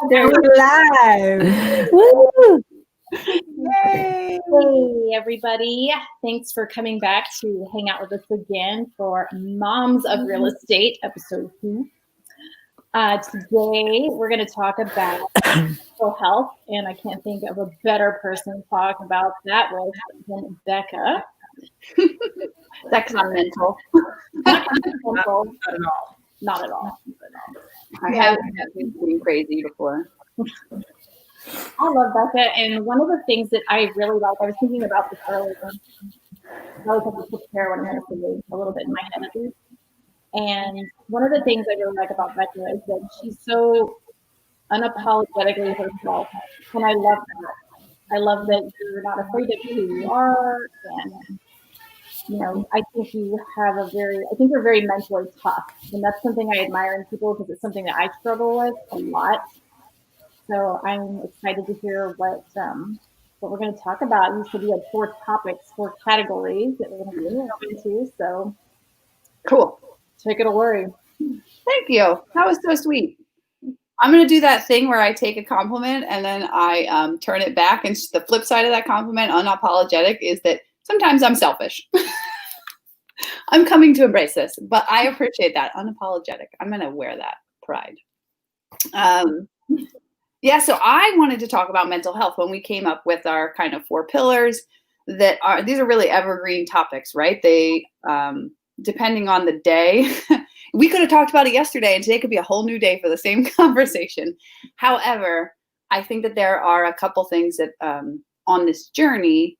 There we're live. Woo! Yay! Hey, everybody. Thanks for coming back to hang out with us again for Moms of Real Estate, episode 2. Today, we're going to talk about mental health, and I can't think of a better person to talk about that with than Beka. That's not mental. Not mental. Not at all. Not at all. I haven't been crazy before. I love Beka, and one of the things that I really like, I was thinking about this earlier. I always have to prepare what I'm going to say a little bit in my head at least. And one of the things I really like about Beka is that she's so unapologetically herself, and I love that. I love that you're not afraid of who you are, and I think you're very mentally tough, and that's something I admire in people because it's something that I struggle with a lot. So I'm excited to hear what we're going to talk about. You said you had 4 topics, 4 categories that we're going to be into. So Cool. take it away. Thank you. That was so sweet. I'm going to do that thing where I take a compliment and then I turn it back. And the flip side of that compliment, unapologetic, is that sometimes I'm selfish. I'm coming to embrace this, but I appreciate that. Unapologetic. I'm going to wear that pride. Yeah, so I wanted to talk about mental health when we came up with our kind of 4 pillars these are really evergreen topics, right? They, depending on the day, we could have talked about it yesterday and today could be a whole new day for the same conversation. However, I think that there are a couple things that on this journey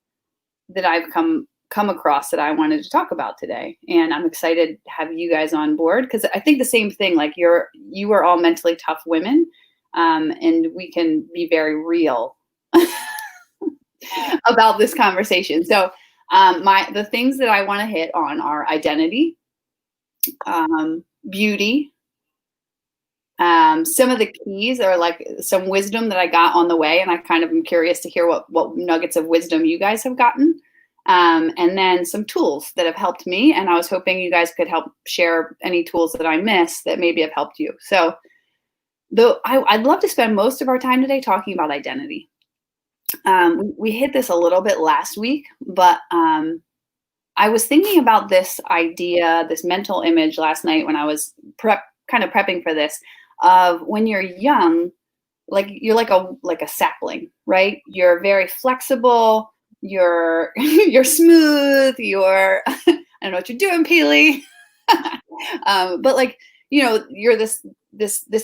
that I've come across that I wanted to talk about today. And I'm excited to have you guys on board because I think the same thing, like you are all mentally tough women. And we can be very real about this conversation. So the things that I want to hit on are identity, beauty. Some of the keys are like some wisdom that I got on the way, and I kind of am curious to hear what nuggets of wisdom you guys have gotten. And then some tools that have helped me, and I was hoping you guys could help share any tools that I missed that maybe have helped you. So I'd love to spend most of our time today talking about identity. We hit this a little bit last week, but I was thinking about this idea, this mental image last night when I was kind of prepping for this, of when you're young, like you're like a sapling, right? You're very flexible. You're smooth. You're I don't know what you're doing, Peely, but like you're this,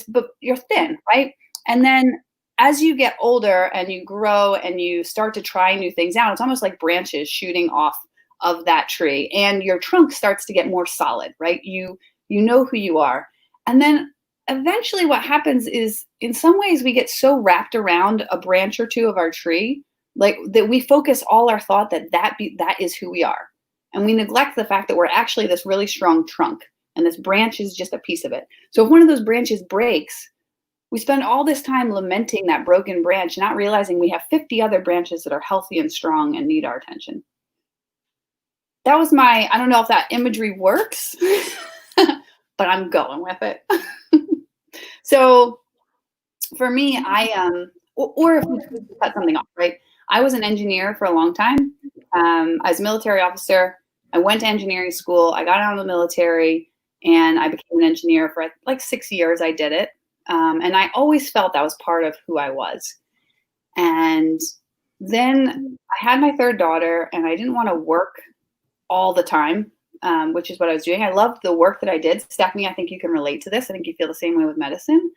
but you're thin, right? And then as you get older and you grow and you start to try new things out, it's almost like branches shooting off of that tree, and your trunk starts to get more solid, right? You know who you are. And then eventually what happens is, in some ways, we get so wrapped around a branch or two of our tree, like that we focus all our thought that is who we are. And we neglect the fact that we're actually this really strong trunk. And this branch is just a piece of it. So if one of those branches breaks, we spend all this time lamenting that broken branch, not realizing we have 50 other branches that are healthy and strong and need our attention. That was I don't know if that imagery works, but I'm going with it. So for me, or if we cut something off, right? I was an engineer for a long time. I was a military officer. I went to engineering school. I got out of the military. And I became an engineer for like 6 years. I did it. And I always felt that was part of who I was. And then I had my 3rd daughter, and I didn't want to work all the time, which is what I was doing. I loved the work that I did. Stephanie, I think you can relate to this. I think you feel the same way with medicine.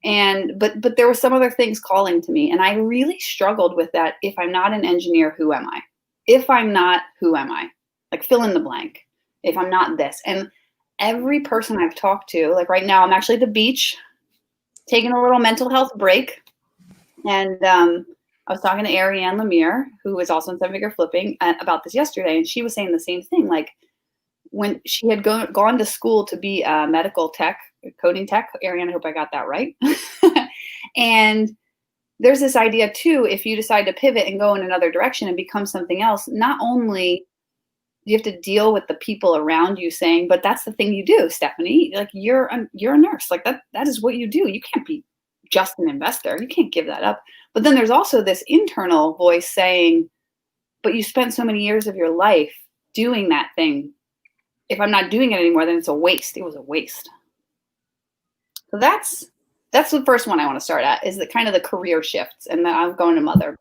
But there were some other things calling to me. And I really struggled with that. If I'm not an engineer, who am I? If I'm not, who am I? Like fill in the blank. If I'm not this. And every person I've talked to, like right now, I'm actually at the beach, taking a little mental health break. And I was talking to Ariane Lemire, who is also in 7-Figure Flipping, about this yesterday. And she was saying the same thing. Like when she had gone to school to be a medical tech, coding tech, Ariane, I hope I got that right. And there's this idea too, if you decide to pivot and go in another direction and become something else, not only you have to deal with the people around you saying, but that's the thing you do, Stephanie. Like you're a nurse. Like that is what you do. You can't be just an investor. You can't give that up. But then there's also this internal voice saying, but you spent so many years of your life doing that thing. If I'm not doing it anymore, then it's a waste. It was a waste. So that's the first one I want to start at, is the kind of the career shifts. And then I'm going to mother.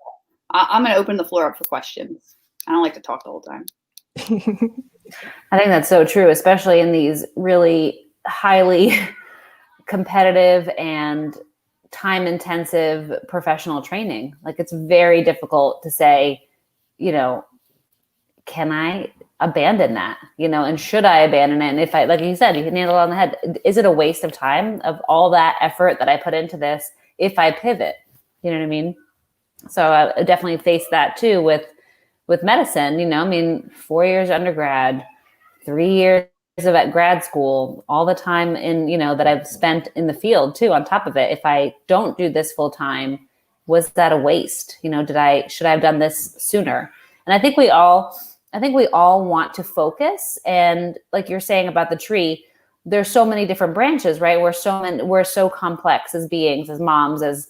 I'm going to open the floor up for questions. I don't like to talk the whole time. I think that's so true, especially in these really highly competitive and time-intensive professional training. Like, it's very difficult to say, you know, can I abandon that, you know, and should I abandon it? And if I, like you said, you hit nail on the head. Is it a waste of time, of all that effort that I put into this, if I pivot? You know what I mean? So I definitely faced that too with medicine. You know, I mean, 4 years undergrad, 3 years of at grad school, all the time in, you know, that I've spent in the field too, on top of it. If I don't do this full time, was that a waste? You know, should I have done this sooner? And I think we all want to focus. And like you're saying about the tree, there's so many different branches, right? We're so complex as beings, as moms, as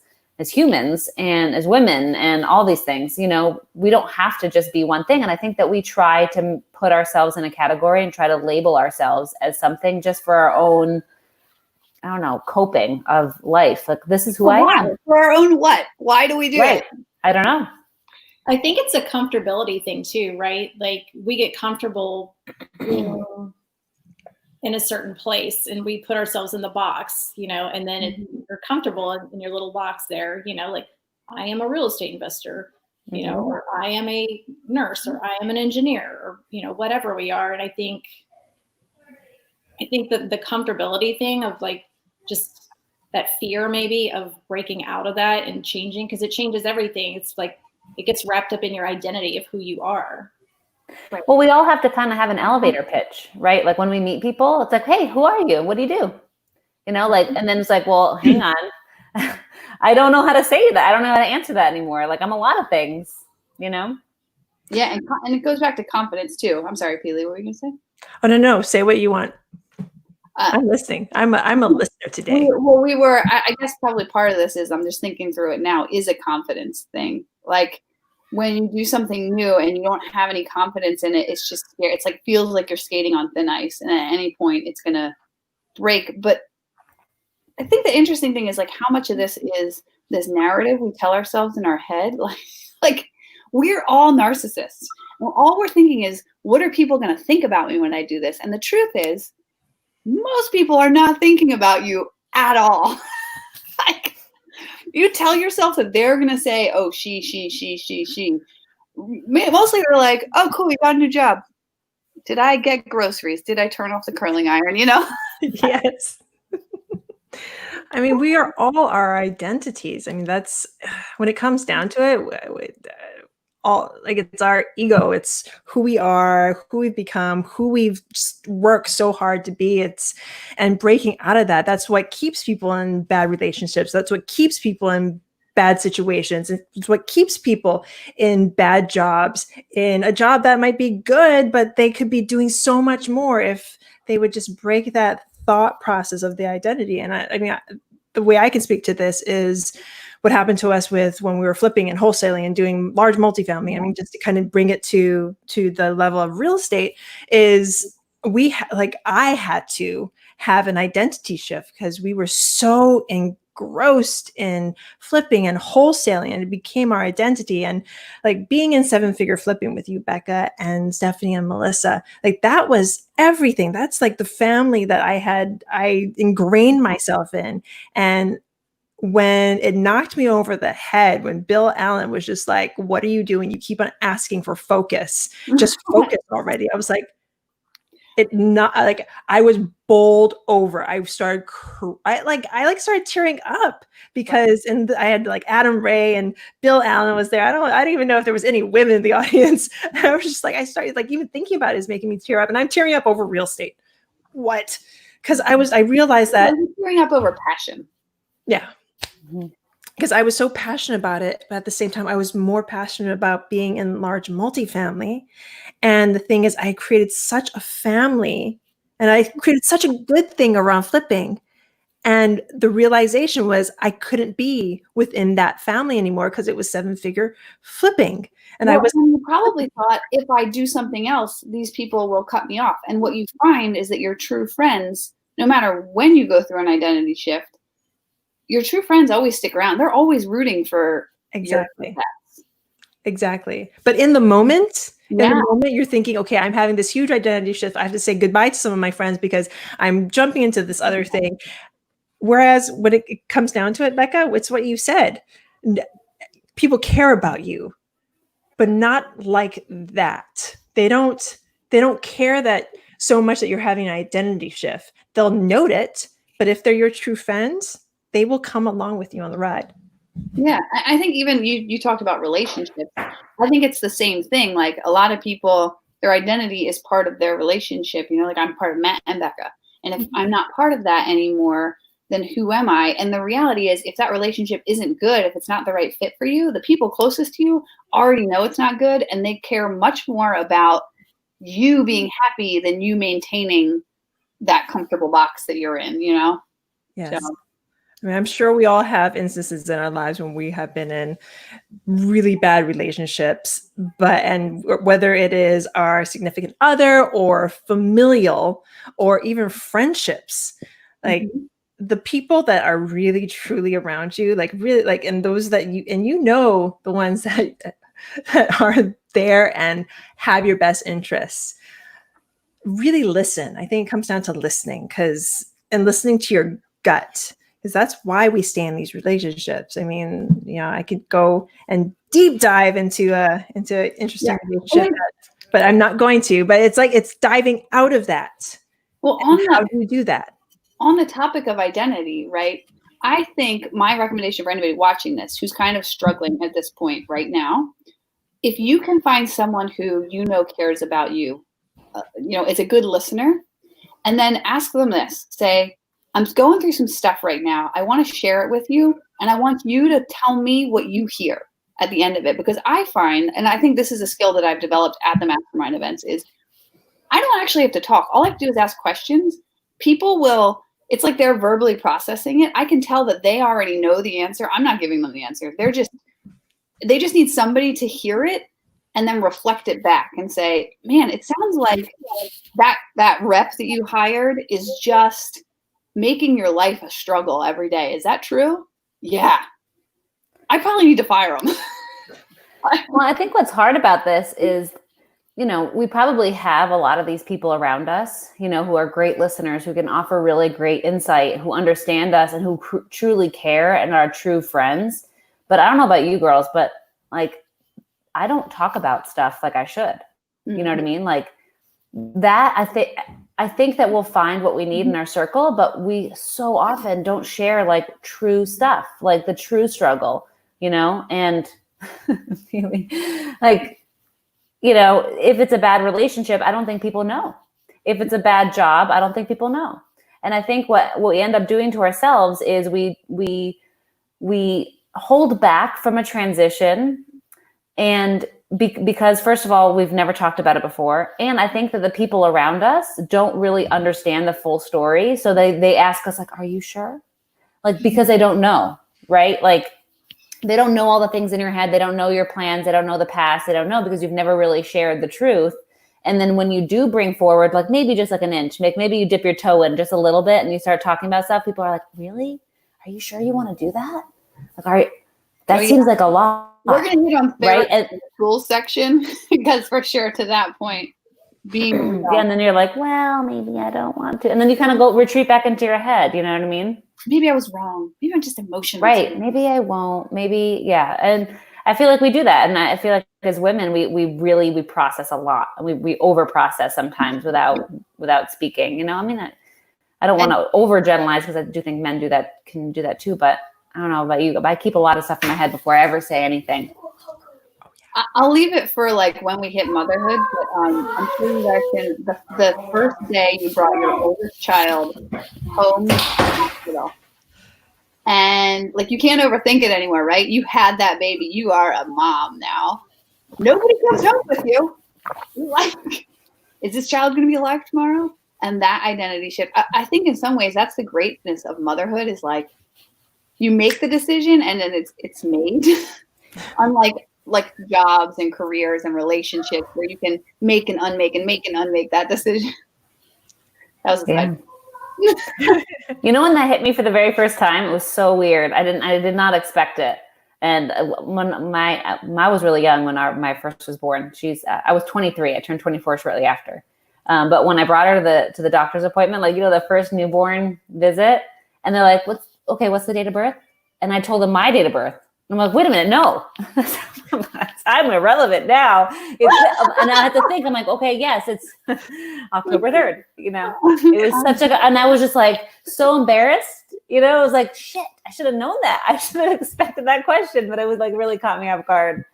humans, and as women, and all these things. You know, we don't have to just be one thing. And I think that we try to put ourselves in a category and try to label ourselves as something just for our own, I don't know, coping of life. Like, this is who I am. For our own what? Why do we do it? I don't know. I think it's a comfortability thing too, right? Like, we get comfortable in a certain place and we put ourselves in the box, you know, and then you're comfortable in your little box there, you know, like, I am a real estate investor, you know, or I am a nurse, or I am an engineer, or, you know, whatever we are. And I think that the comfortability thing of, like, just that fear maybe of breaking out of that and changing, because it changes everything. It's like, it gets wrapped up in your identity of who you are. Right. Well, we all have to kind of have an elevator pitch, right? Like, when we meet people, it's like, hey, who are you? What do you do? You know, like, and then it's like, well, hang on. I don't know how to say that. I don't know how to answer that anymore. Like, I'm a lot of things, you know? Yeah. And it goes back to confidence too. I'm sorry, Peely, what were you going to say? Oh, no. Say what you want. I'm listening. I'm a listener today. I guess probably part of this is, I'm just thinking through it now, is a confidence thing. Like, when you do something new and you don't have any confidence in it, it's just scary. It's like, feels like you're skating on thin ice, and at any point it's going to break. But I think the interesting thing is, like, how much of this is this narrative we tell ourselves in our head. Like we're all narcissists. And all we're thinking is, what are people going to think about me when I do this? And the truth is, most people are not thinking about you at all. Like, you tell yourself that they're going to say, oh, she. Mostly they're like, oh, cool, you got a new job. Did I get groceries? Did I turn off the curling iron? You know? Yes. I mean, we are all our identities. I mean, that's, when it comes down to it, it's our ego. It's who we are, who we've become, who we've worked so hard to be. And breaking out of that, that's what keeps people in bad relationships. That's what keeps people in bad situations. It's what keeps people in bad jobs, in a job that might be good, but they could be doing so much more if they would just break that thought process of the identity. And I mean, the way I can speak to this is what happened to us when we were flipping and wholesaling and doing large multifamily. I mean, just to kind of bring it to the level of real estate, is I had to have an identity shift, because we were so engrossed in flipping and wholesaling, and it became our identity. And like, being in 7-figure flipping with you, Beka, and Stephanie and Melissa, like, that was everything. That's like the family that I ingrained myself in. And when it knocked me over the head, when Bill Allen was just like, what are you doing? You keep on asking for focus. Just focus already. I was like, I was bowled over. I started, I started tearing up, because, and I had like Adam Ray and Bill Allen was there. I don't even know if there was any women in the audience. I was just like, I started, like, even thinking about it is making me tear up, and I'm tearing up over real estate. What? Because I realized that I'm tearing up over passion. Yeah. because I was so passionate about it, but at the same time, I was more passionate about being in large multifamily. And the thing is, I created such a family and I created such a good thing around flipping. And the realization was I couldn't be within that family anymore because it was 7-figure flipping. And I Well, was and you probably thought, if I do something else, these people will cut me off. And what you find is that your true friends, no matter when you go through an identity shift, your true friends always stick around. They're always rooting for exactly. your success. Exactly. But in the moment, Yeah. you're thinking, okay, I'm having this huge identity shift. I have to say goodbye to some of my friends because I'm jumping into this other thing. Whereas when it comes down to it, Becca, it's what you said. People care about you, but not like that. They don't care that so much that you're having an identity shift. They'll note it, but if they're your true friends, they will come along with you on the ride. Yeah, I think even you talked about relationships. I think it's the same thing. Like a lot of people, their identity is part of their relationship. You know, like I'm part of Matt and Becca. And if I'm not part of that anymore, then who am I? And the reality is, if that relationship isn't good, if it's not the right fit for you, the people closest to you already know it's not good. And they care much more about you being happy than you maintaining that comfortable box that you're in, you know? Yes. So. I mean, I'm sure we all have instances in our lives when we have been in really bad relationships, and whether it is our significant other or familial or even friendships, like the people that are really truly around you, like really like, and those that you know, the ones that are there and have your best interests, really listen. I think it comes down to listening and listening to your gut. Because that's why we stay in these relationships. I mean, you know, I could go and deep dive into interesting relationship, but I'm not going to. But it's like it's diving out of that. Well, how do you do that? On the topic of identity, right? I think my recommendation for anybody watching this who's kind of struggling at this point right now, if you can find someone who you know cares about you, you know, is a good listener, and then ask them this, say, I'm going through some stuff right now. I want to share it with you. And I want you to tell me what you hear at the end of it. Because I find, and I think this is a skill that I've developed at the mastermind events, is I don't actually have to talk. All I have to do is ask questions. People will, it's like they're verbally processing it. I can tell that they already know the answer. I'm not giving them the answer. They just need somebody to hear it and then reflect it back and say, man, it sounds like that rep that you hired is just making your life a struggle every day. Is that true? Yeah. I probably need to fire them. Well, I think what's hard about this is, you know, we probably have a lot of these people around us, you know, who are great listeners, who can offer really great insight, who understand us and who truly care and are true friends. But I don't know about you girls, but like, I don't talk about stuff like I should. Mm-hmm. You know what I mean? Like that, I think that we'll find what we need in our circle, but we so often don't share like true stuff, like the true struggle, you know, and like, you know, if it's a bad relationship, I don't think people know. If it's a bad job, I don't think people know. And I think what we end up doing to ourselves is we hold back from a transition, and because first of all, we've never talked about it before. And I think that the people around us don't really understand the full story. So they ask us like, are you sure? Like, because they don't know, right? Like they don't know all the things in your head. They don't know your plans. They don't know the past. They don't know because you've never really shared the truth. And then when you do bring forward, like maybe just like an inch, maybe you dip your toe in just a little bit and you start talking about stuff, people are like, really? Are you sure you want to do that? Like, that seems like a lot. We're going to hit on right? In the school section because for sure to that point, being yeah, and then you're like, well, maybe I don't want to. And then you kind of go retreat back into your head. You know what I mean? Maybe I was wrong. Maybe I'm just emotional. Right. Maybe I won't. Maybe, yeah. And I feel like we do that. And I feel like as women, we process a lot. We over process sometimes without speaking. You know, I mean, I don't want to over generalize because I do think men can do that too. But I don't know about you, but I keep a lot of stuff in my head before I ever say anything. I'll leave it for like when we hit motherhood, but I'm sure you guys can. The first day you brought your oldest child home from the hospital, And like, you can't overthink it anymore, right? You had that baby. You are a mom now. Nobody comes home with you. Like, is this child going to be alive tomorrow? And that identity shift, I think in some ways that's the greatness of motherhood, is like, you make the decision and then it's made. Unlike like jobs and careers and relationships where you can make and unmake and make and unmake that decision. That was a side. You know, when that hit me for the very first time, it was so weird. I did not expect it. And when my was really young when my first was born. I was 23. I turned 24 shortly after. But when I brought her to the doctor's appointment, like, you know, the first newborn visit, and they're like, what's the date of birth? And I told them my date of birth. I'm like, wait a minute, no. I'm irrelevant now. And I had to think, I'm like, okay, yes, it's October 3rd, you know. It was and I was just like so embarrassed, you know. I was like, shit, I should have known that. I should have expected that question, but it was like really caught me off guard.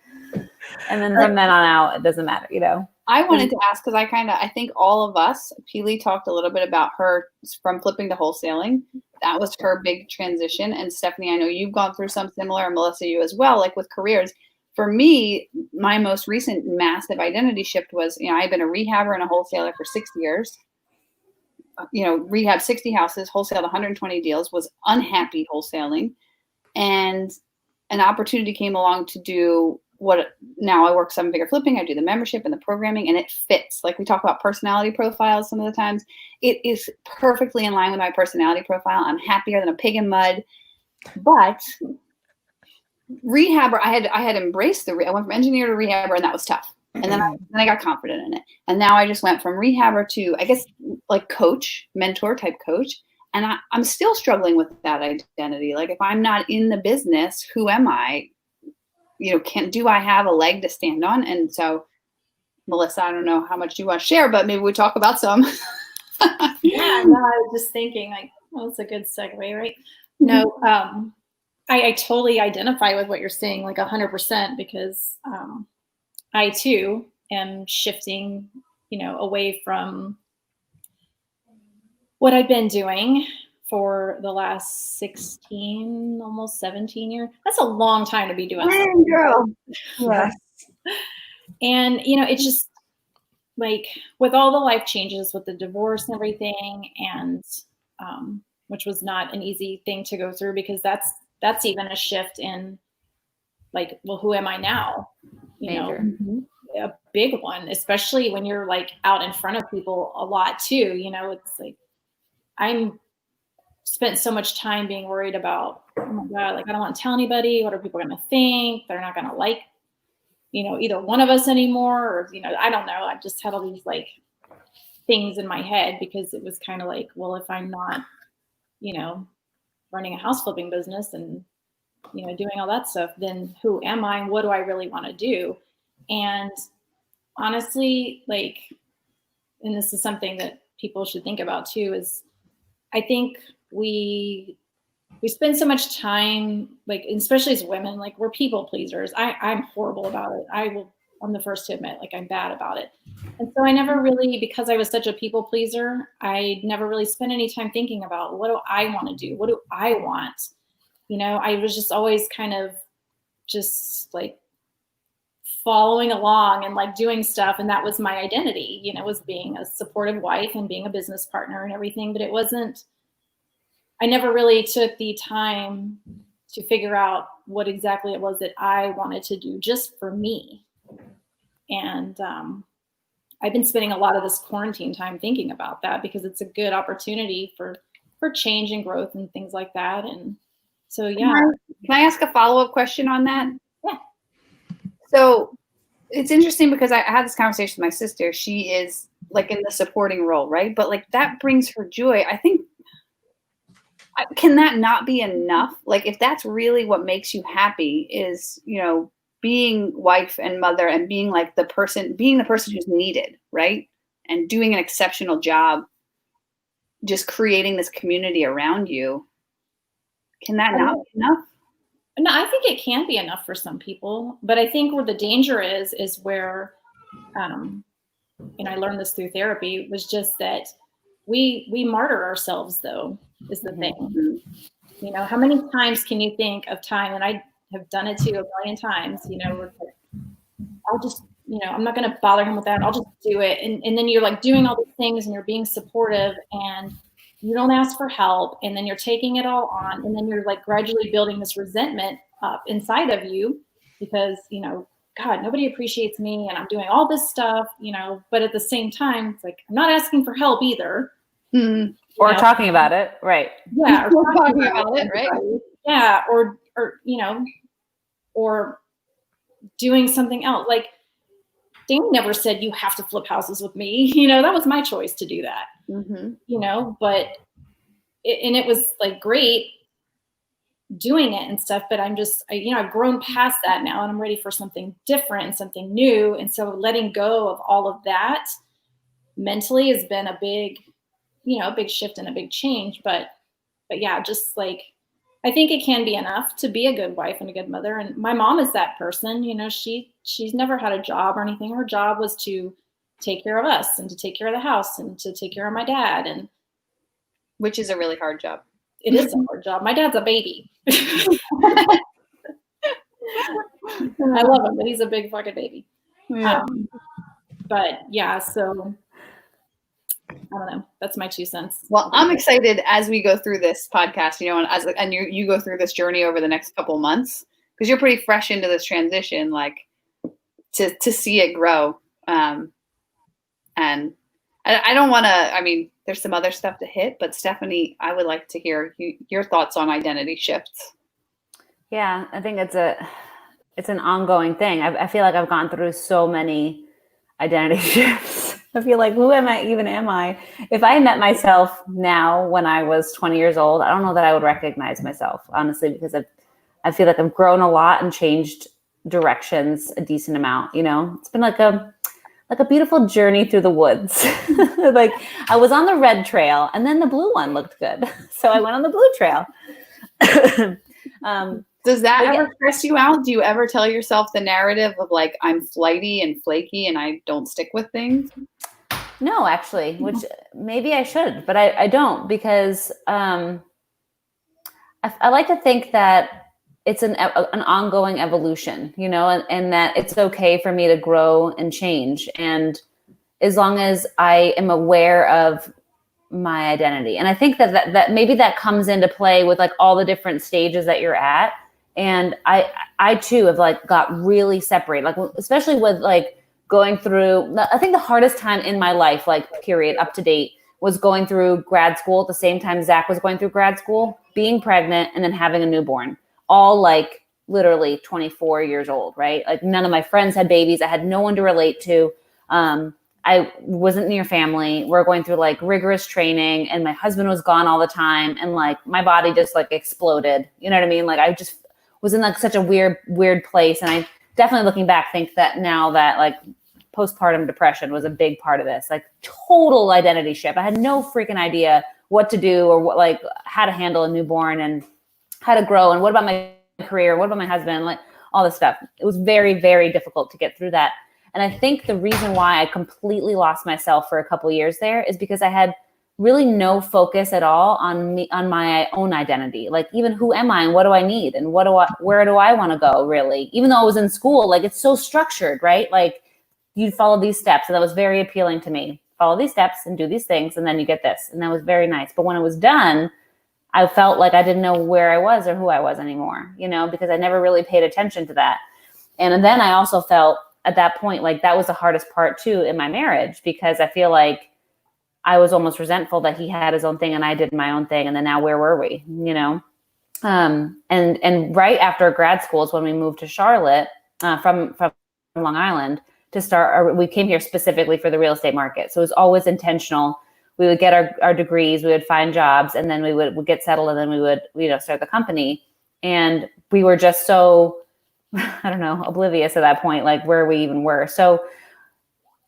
And then from then on out, it doesn't matter, you know. I wanted to ask, because I think all of us, Peely talked a little bit about her from flipping to wholesaling. That was her big transition. And Stephanie, I know you've gone through some similar, and Melissa, you as well, like with careers. For me, my most recent massive identity shift was, you know, I've been a rehabber and a wholesaler for 6 years. You know, rehab 60 houses, wholesaled 120 deals, was unhappy wholesaling. And an opportunity came along to do what now I work 7-figure flipping. I do the membership and the programming, and it fits. Like, we talk about personality profiles some of the times. It is perfectly in line with my personality profile. I'm happier than a pig in mud. But rehabber, I had embraced I went from engineer to rehabber, and that was tough. And then I got confident in it. And now I just went from rehabber to, I guess, like coach, mentor type coach. And I'm still struggling with that identity. Like, if I'm not in the business, who am I? You know, do I have a leg to stand on? And so, Melissa, I don't know how much you want to share, but maybe we talk about some. Yeah, no, I was just thinking, like, well, it's a good segue, right? No, I totally identify with what you're saying, like 100%, because I too am shifting, you know, away from what I've been doing for the last 16, almost 17 years. That's a long time to be doing that. Girl. Yes. And, you know, it's just like, with all the life changes with the divorce and everything, and which was not an easy thing to go through, because that's even a shift in, like, well, who am I now? You know, a big one, especially when you're like out in front of people a lot too. You know, it's like, I'm spent so much time being worried about, oh my God, like, I don't want to tell anybody. What are people going to think? They're not going to like, you know, either one of us anymore, or, you know, I don't know. I just had all these like things in my head, because it was kind of like, well, if I'm not, you know, running a house flipping business and, you know, doing all that stuff, then who am I? And what do I really want to do? And honestly, like, and this is something that people should think about too, is I think we spend so much time, like, especially as women, like, we're people pleasers. I'm horrible about it. I'm the first to admit, like, I'm bad about it. And so I never really, because I was such a people pleaser, I never really spent any time thinking about, what do I want to do? What do I want? You know, I was just always kind of just like following along and like doing stuff. And that was my identity, you know, was being a supportive wife and being a business partner and everything. But it wasn't, I never really took the time to figure out what exactly it was that I wanted to do just for me. And I've been spending a lot of this quarantine time thinking about that, because it's a good opportunity for change and growth and things like that. And so, yeah. Can I ask a follow-up question on that? Yeah. So it's interesting, because I had this conversation with my sister. She is like in the supporting role, right? But like, that brings her joy. I think, can that not be enough? Like, if that's really what makes you happy, is, you know, being wife and mother, and being like the person who's needed, right? And doing an exceptional job, just creating this community around you. Can that not be enough? No, I think it can be enough for some people, but I think where the danger is where, and I learned this through therapy, was just that we martyr ourselves, though, is the thing. You know, how many times can you think of time, and I have done it too a million times, you know, where I'll just, you know, I'm not going to bother him with that. I'll just do it. And then you're like doing all these things and you're being supportive and you don't ask for help. And then you're taking it all on. And then you're like gradually building this resentment up inside of you because, you know, God, nobody appreciates me and I'm doing all this stuff, you know, but at the same time, it's like, I'm not asking for help either. Mm. Or talking about it. Right. Yeah. Or talking about it, right? Yeah. Or, you know, or doing something else. Like, Dan never said you have to flip houses with me. You know, that was my choice to do that. Mm-hmm. You know, but it was like great doing it and stuff. But I'm just, you know, I've grown past that now, and I'm ready for something different and something new. And so letting go of all of that mentally has been a big, you know, a big shift and a big change. But yeah, just like, I think it can be enough to be a good wife and a good mother. And my mom is that person, you know, she's never had a job or anything. Her job was to take care of us and to take care of the house and to take care of my dad. And which is a really hard job. It is a hard job. My dad's a baby. I love him, but he's a big fucking baby. Yeah. But yeah, so I don't know. That's my 2 cents. Well, I'm excited as we go through this podcast, you know, and you go through this journey over the next couple months, because you're pretty fresh into this transition, like to see it grow. And I don't want to, I mean, there's some other stuff to hit, but Stephanie, I would like to hear your thoughts on identity shifts. Yeah, I think it's an ongoing thing. I feel like I've gone through so many identity shifts. I feel like, who am I? If I met myself now when I was 20 years old, I don't know that I would recognize myself, honestly, because I feel like I've grown a lot and changed directions a decent amount. You know, it's been like a beautiful journey through the woods. Like, I was on the red trail and then the blue one looked good. So I went on the blue trail. Does that ever stress you out? Do you ever tell yourself the narrative of like, I'm flighty and flaky and I don't stick with things? No, actually, which maybe I should, but I don't, because I like to think that it's an ongoing evolution, you know, and that it's okay for me to grow and change. And as long as I am aware of my identity. And I think that maybe that comes into play with like all the different stages that you're at. And I too have like got really separated, like especially with like going through, I think the hardest time in my life, like period, up to date, was going through grad school at the same time Zach was going through grad school, being pregnant, and then having a newborn, all like literally 24 years old, right? Like none of my friends had babies. I had no one to relate to. I wasn't near family. We're going through like rigorous training, and my husband was gone all the time. And like my body just like exploded. You know what I mean? Like I just was in like such a weird place. And I definitely, looking back, think that now that like postpartum depression was a big part of this, like total identity shift. I had no freaking idea what to do or what, like how to handle a newborn and how to grow. And what about my career? What about my husband? Like all this stuff. It was very, very difficult to get through that. And I think the reason why I completely lost myself for a couple of years there is because I had really no focus at all on me, on my own identity. Like even who am I and what do I need and where do I want to go really? Even though I was in school, like it's so structured, right? Like you'd follow these steps, and that was very appealing to me. Follow these steps and do these things, and then you get this. And that was very nice. But when it was done, I felt like I didn't know where I was or who I was anymore, you know, because I never really paid attention to that. And then I also felt at that point, like that was the hardest part too in my marriage, because I feel like I was almost resentful that he had his own thing and I did my own thing. And then now where were we, you know? And right after grad school is when we moved to Charlotte from Long Island to start, we came here specifically for the real estate market. So it was always intentional. We would get our degrees, we would find jobs, and then we would get settled, and then we would, you know, start the company. And we were just so, I don't know, oblivious at that point, like where we even were. So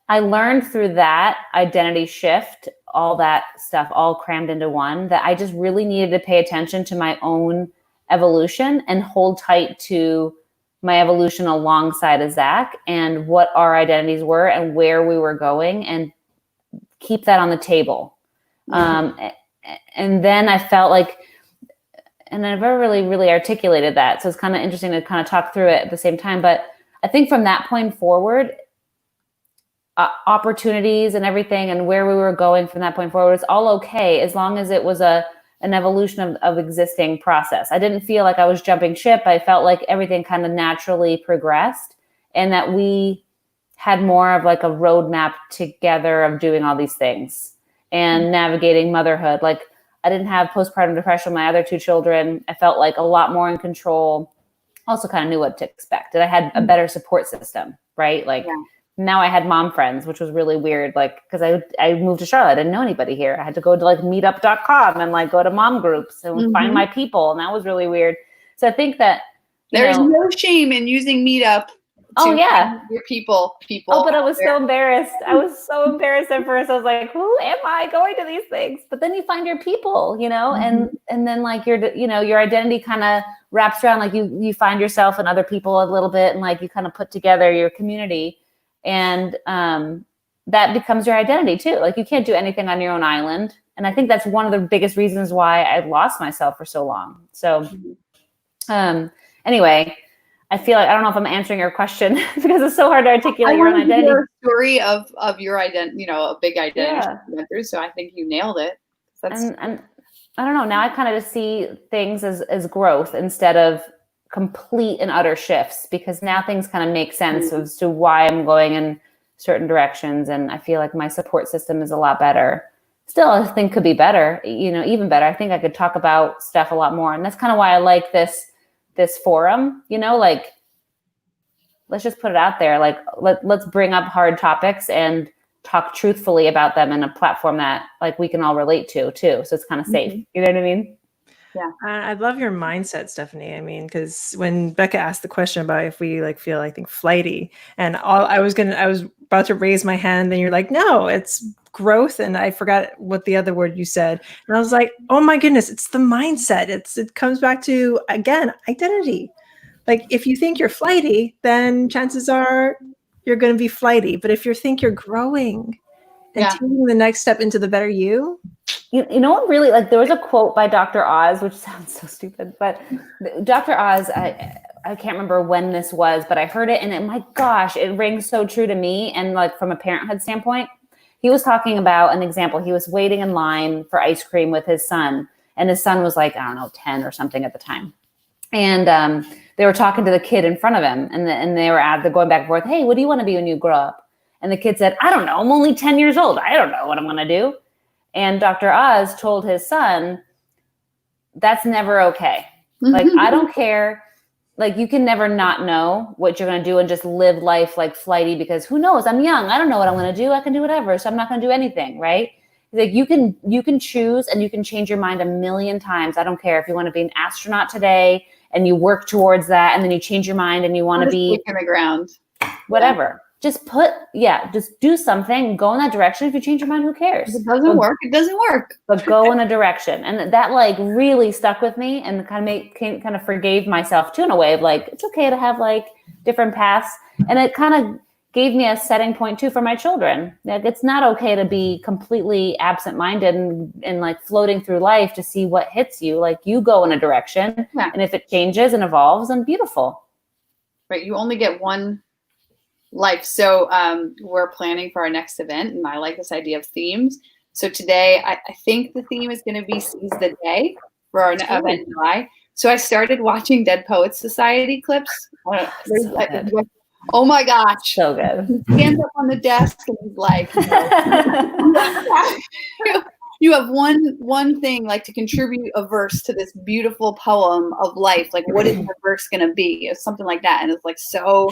I learned through that identity shift, all that stuff, all crammed into one, that I just really needed to pay attention to my own evolution and hold tight to my evolution alongside of Zach and what our identities were and where we were going, and keep that on the table. And then I felt like, never really articulated that. So it's kind of interesting to kind of talk through it at the same time. But I think from that point forward, opportunities and everything and where we were going from that point forward was all okay, as long as it was an evolution of existing process. I didn't feel like I was jumping ship. I felt like everything kind of naturally progressed, and that we had more of like a roadmap together of doing all these things and navigating motherhood. Like, I didn't have postpartum depression with my other two children. I felt like a lot more in control. Also kind of knew what to expect. And I had a better support system, right? Like, now I had mom friends, which was really weird. Like, because I moved to Charlotte, I didn't know anybody here. I had to go to like meetup.com and like go to mom groups and find my people. And that was really weird. So I think that there's no shame in using Meetup. Oh yeah, your people. Oh, but I was so embarrassed. I was so embarrassed at first. I was like, "Who am I going to these things?" But then you find your people, and then like your identity kind of wraps around. Like you find yourself and other people a little bit, and like you kind of put together your community, and that becomes your identity too. Like, you can't do anything on your own island, and I think that's one of the biggest reasons why I lost myself for so long. So, anyway. I feel like, I don't know if I'm answering your question because it's so hard to articulate your own identity. Your story of your identity, a big identity you went through. So I think you nailed it. And I don't know. Now I kind of just see things as growth instead of complete and utter shifts, because now things kind of make sense as to why I'm going in certain directions. And I feel like my support system is a lot better. Still, I think could be better, even better. I think I could talk about stuff a lot more. And that's kind of why I like this forum, like, let's just put it out there. Like, let's bring up hard topics and talk truthfully about them in a platform that like we can all relate to too. So it's kind of safe. You know what I mean? Yeah. I love your mindset, Stephanie. I mean, because when Becca asked the question about if we like feel, I think, flighty, and I was about to raise my hand, then you're like, no, it's growth. And I forgot what the other word you said. And I was like, oh my goodness, it's the mindset. It comes back to, again, identity. Like, if you think you're flighty, then chances are you're going to be flighty. But if you think you're growing and taking the next step into the better you. You know what really, like, there was a quote by Dr. Oz, which sounds so stupid, but Dr. Oz, I can't remember when this was, but I heard it, and my gosh, it rings so true to me. And like, from a parenthood standpoint, he was talking about an example. He was waiting in line for ice cream with his son, and his son was like, I don't know, 10 or something at the time. And they were talking to the kid in front of him, and they're going back and forth. Hey, what do you want to be when you grow up? And the kid said, I don't know. I'm only 10 years old. I don't know what I'm going to do. And Dr. Oz told his son, that's never okay. Like, I don't care. Like, you can never not know what you're going to do and just live life like flighty, because who knows? I'm young. I don't know what I'm going to do. I can do whatever. So I'm not going to do anything. Right. Like, you can choose, and you can change your mind a million times. I don't care if you want to be an astronaut today and you work towards that, and then you change your mind and you want to be in the ground, whatever. Just just do something, go in that direction. If you change your mind, who cares? If it doesn't work, it doesn't work. But go in a direction. And that like really stuck with me, and kind of forgave myself too, in a way of like, it's okay to have like different paths. And it kind of gave me a setting point too for my children. Like, it's not okay to be completely absent-minded and like floating through life to see what hits you. Like, you go in a direction, and if it changes and evolves, then beautiful. Right. You only get one life. So we're planning for our next event, and I like this idea of themes. So today, I think the theme is going to be Seize the Day for our event in July. So I started watching Dead Poets Society clips. Oh my gosh. So good. He stands up on the desk and he's like, you have one thing, like, to contribute a verse to this beautiful poem of life. Like, what is the verse going to be? Or something like that. And it's like, so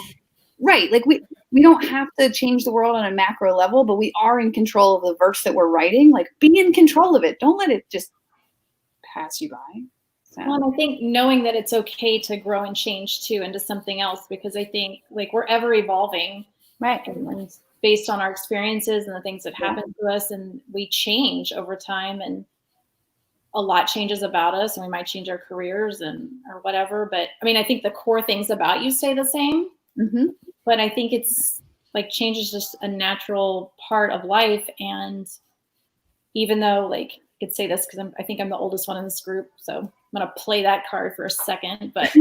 right. Like, we don't have to change the world on a macro level, but we are in control of the verse that we're writing. Like, be in control of it. Don't let it just pass you by. So. Well, and I think knowing that it's okay to grow and change too into something else, because I think like we're ever evolving, right? And based on our experiences and the things that happen to us, and we change over time, and a lot changes about us, and we might change our careers or whatever. But I mean, I think the core things about you stay the same. But I think it's like, change is just a natural part of life. And even though, like, I could say this because I think I'm the oldest one in this group, so going to play that card for a second, but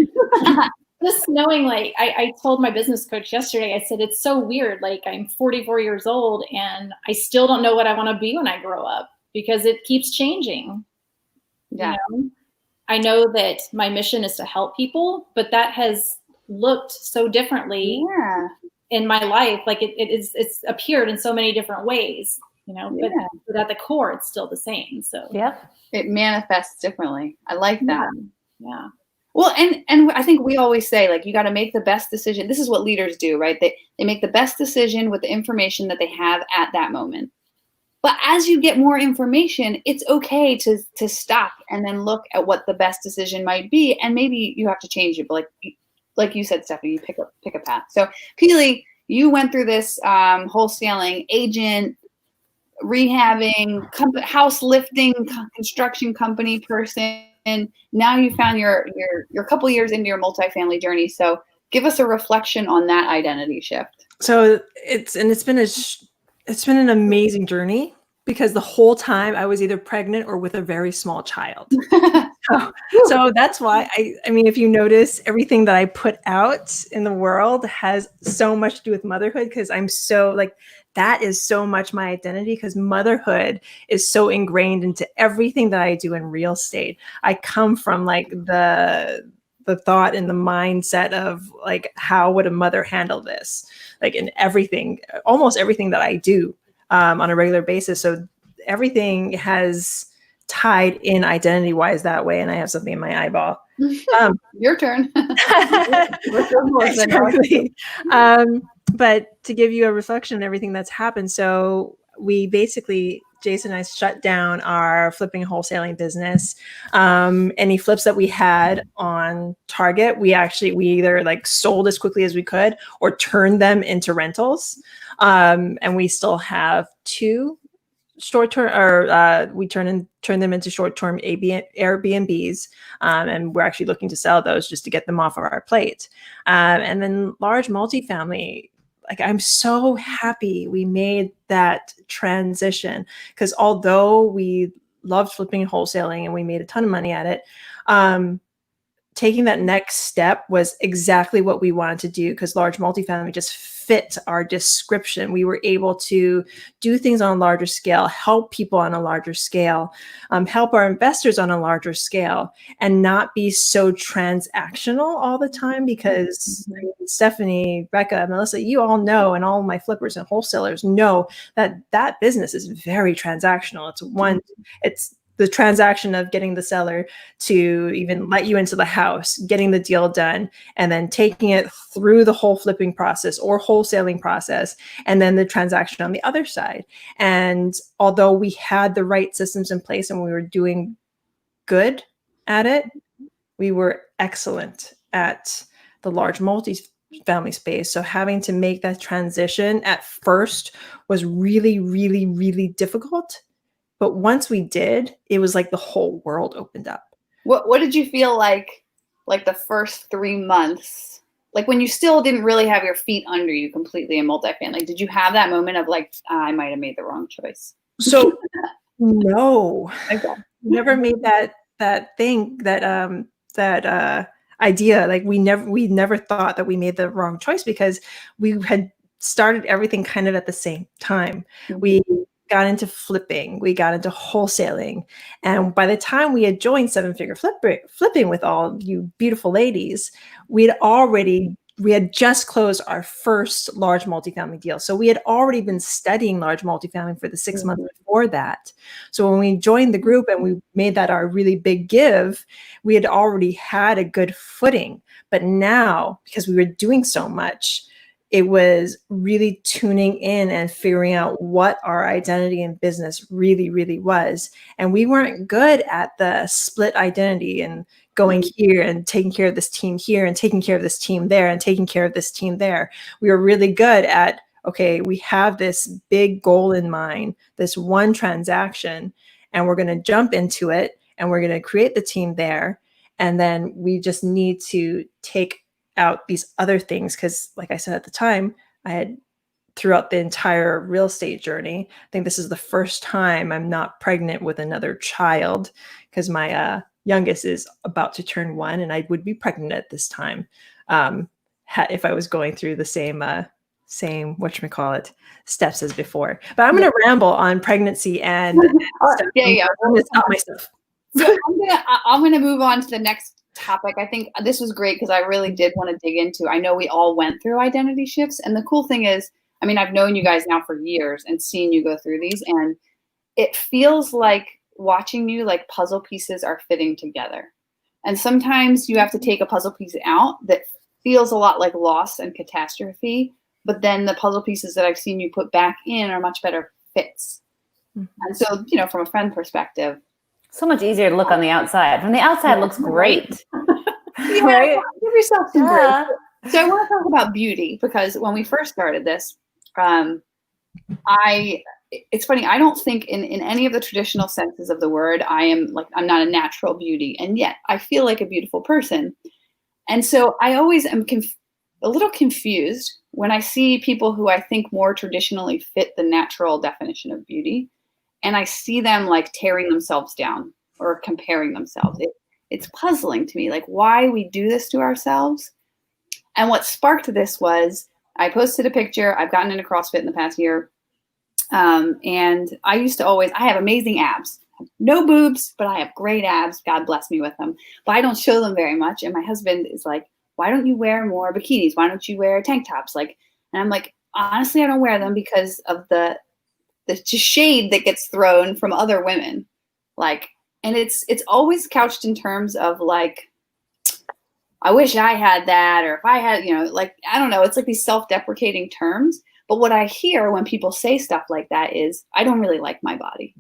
just knowing, like, I told my business coach yesterday, I said, it's so weird. Like, I'm 44 years old and I still don't know what I want to be when I grow up because it keeps changing. Yeah. You know? I know that my mission is to help people, but that has looked so differently in my life. Like it's appeared in so many different ways, you know, but at the core, it's still the same. So it manifests differently. I like that. Yeah. Well, and I think we always say, like, you got to make the best decision. This is what leaders do, right? They make the best decision with the information that they have at that moment. But as you get more information, it's okay to stop and then look at what the best decision might be, and maybe you have to change it. But like you said, Stephanie, you pick a path. So, Keely, you went through this wholesaling, agent, rehabbing, house lifting, construction company person. And now you found your couple years into your multifamily journey. So give us a reflection on that identity shift. So it's been an amazing journey because the whole time I was either pregnant or with a very small child. So that's why I mean, if you notice, everything that I put out in the world has so much to do with motherhood, because I'm so like, that is so much my identity, because motherhood is so ingrained into everything that I do in real estate. I come from like the thought and the mindset of like, how would a mother handle this? Like in everything, almost everything that I do on a regular basis. So everything has tied in identity wise that way. And I have something in my eyeball. Your turn. Exactly. But to give you a reflection on everything that's happened. So we basically, Jason and I shut down our flipping and wholesaling business. Any flips that we had on target, we either like sold as quickly as we could or turned them into rentals. And we still have 2 short-term, or we turn them into short-term Airbnbs, and we're actually looking to sell those just to get them off of our plate. And then large multifamily, like, I'm so happy we made that transition, because although we loved flipping and wholesaling and we made a ton of money at it, taking that next step was exactly what we wanted to do, because large multifamily just fit our description. We were able to do things on a larger scale, help people on a larger scale, help our investors on a larger scale, and not be so transactional all the time. Because Stephanie, Beka, Melissa, you all know, and all my flippers and wholesalers know that business is very transactional. It's the transaction of getting the seller to even let you into the house, getting the deal done, and then taking it through the whole flipping process or wholesaling process, and then the transaction on the other side. And although we had the right systems in place and we were doing good at it, we were excellent at the large multi-family space. So having to make that transition at first was really, really, really difficult. But once we did, it was like the whole world opened up. What did you feel like the first 3 months, like when you still didn't really have your feet under you completely in multifamily? Did you have that moment of like, I might have made the wrong choice? So no, Okay. never made that idea. Like we never thought that we made the wrong choice, because we had started everything kind of at the same time. Mm-hmm. We got into flipping, we got into wholesaling. And by the time we had joined 7-figure flipping with all you beautiful ladies, we had just closed our first large multifamily deal. So we had already been studying large multifamily for the 6 months before that. So when we joined the group and we made that our really big give, we had already had a good footing. But now, because we were doing so much, it was really tuning in and figuring out what our identity in business really, really was. And we weren't good at the split identity and going here and taking care of this team here and taking care of this team there and taking care of this team there. We were really good at, okay, we have this big goal in mind, this one transaction, and we're going to jump into it and we're going to create the team there. And then we just need to take out these other things, because like I said at the time, I had, throughout the entire real estate journey, I think this is the first time I'm not pregnant with another child, because my youngest is about to turn 1, and I would be pregnant at this time. If I was going through the same whatchamacallit steps as before. But I'm going to ramble on pregnancy and stuff. Yeah. I'm going to stop myself. So I'm gonna move on to the next topic. I think this was great because I really did want to dig into. I know we all went through identity shifts, and the cool thing is, I mean, I've known you guys now for years and seen you go through these, and it feels like watching you like puzzle pieces are fitting together. And sometimes you have to take a puzzle piece out that feels a lot like loss and catastrophe, but then the puzzle pieces that I've seen you put back in are much better fits. And so, you know, from a friend perspective, so much easier to look on the outside. From the outside, looks great. Right? Give yourself some grace. So I want to talk about beauty because when we first started this, it's funny. I don't think in any of the traditional senses of the word, I'm not a natural beauty, and yet I feel like a beautiful person. And so I always am a little confused when I see people who I think more traditionally fit the natural definition of beauty, and I see them like tearing themselves down or comparing themselves. It's puzzling to me, like why we do this to ourselves. And what sparked this was I posted a picture. I've gotten into CrossFit in the past year. And I used to I have amazing abs, no boobs, but I have great abs. God bless me with them, but I don't show them very much. And my husband is like, why don't you wear more bikinis? Why don't you wear tank tops? And I'm like, honestly, I don't wear them because of the shade that gets thrown from other women. And it's always couched in terms of like, I wish I had that, or if I had, I don't know, it's like these self-deprecating terms. But what I hear when people say stuff like that is, I don't really like my body.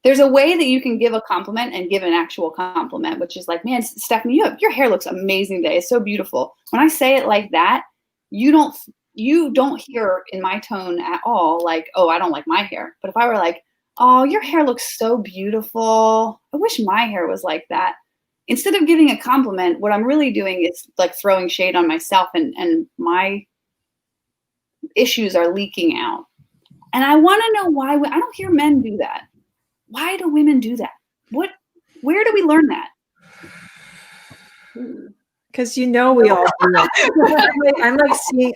There's a way that you can give a compliment and give an actual compliment, which is like, man, Stephanie, your hair looks amazing today. It's so beautiful. When I say it like that, you don't hear in my tone at all, like, oh, I don't like my hair. But if I were like, oh, your hair looks so beautiful, I wish my hair was like that. Instead of giving a compliment, what I'm really doing is like throwing shade on myself, and my issues are leaking out. And I want to know why. I don't hear men do that. Why do women do that? Where do we learn that? Because we all do that.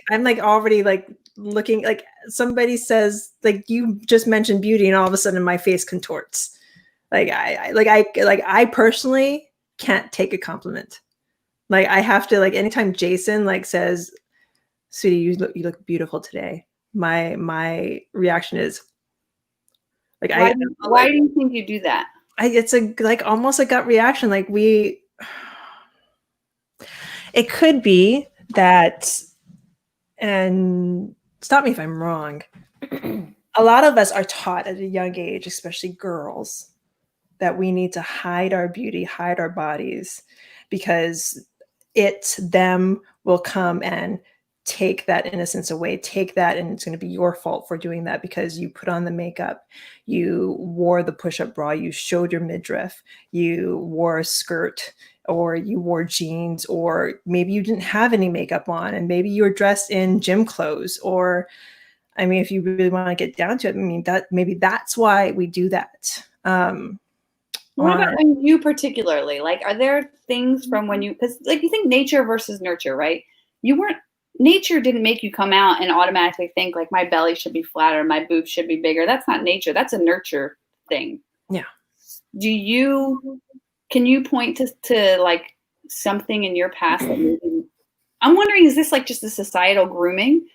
I'm already like looking, like somebody says, like you just mentioned beauty, and all of a sudden my face contorts. I personally can't take a compliment. Like I have to, like anytime Jason like says, "Sweetie, you look beautiful today," my reaction is like, why do you think you do that? It's almost a gut reaction. Like it could be that, and stop me if I'm wrong, a lot of us are taught at a young age, especially girls, that we need to hide our beauty, hide our bodies, because them will come and take that innocence away, take that, and it's going to be your fault for doing that because you put on the makeup, you wore the push-up bra, you showed your midriff, you wore a skirt, or you wore jeans, or maybe you didn't have any makeup on, and maybe you were dressed in gym clothes, or, I mean, if you really want to get down to it, I mean, maybe that's why we do that. What about you particularly? Like, are there things from when because like you think nature versus nurture, right? Nature didn't make you come out and automatically think like my belly should be flatter, my boobs should be bigger. That's not nature. That's a nurture thing. Yeah. Can you point to like something in your past that I'm wondering, is this like just a societal grooming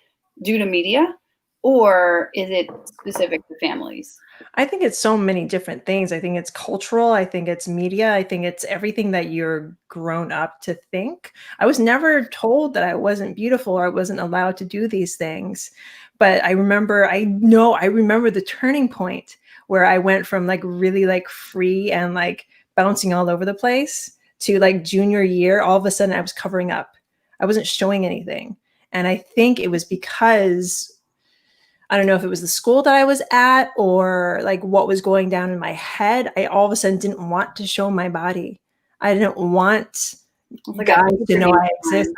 due to media, or is it specific to families? I think it's so many different things. I think it's cultural. I think it's media. I think it's everything that you're grown up to think. I was never told that I wasn't beautiful or I wasn't allowed to do these things. But I remember the turning point where I went from like really like free and like bouncing all over the place to like junior year. All of a sudden I was covering up. I wasn't showing anything. And I think it was because, I don't know if it was the school that I was at or like what was going down in my head. I all of a sudden didn't want to show my body. I didn't want guys to know I exist.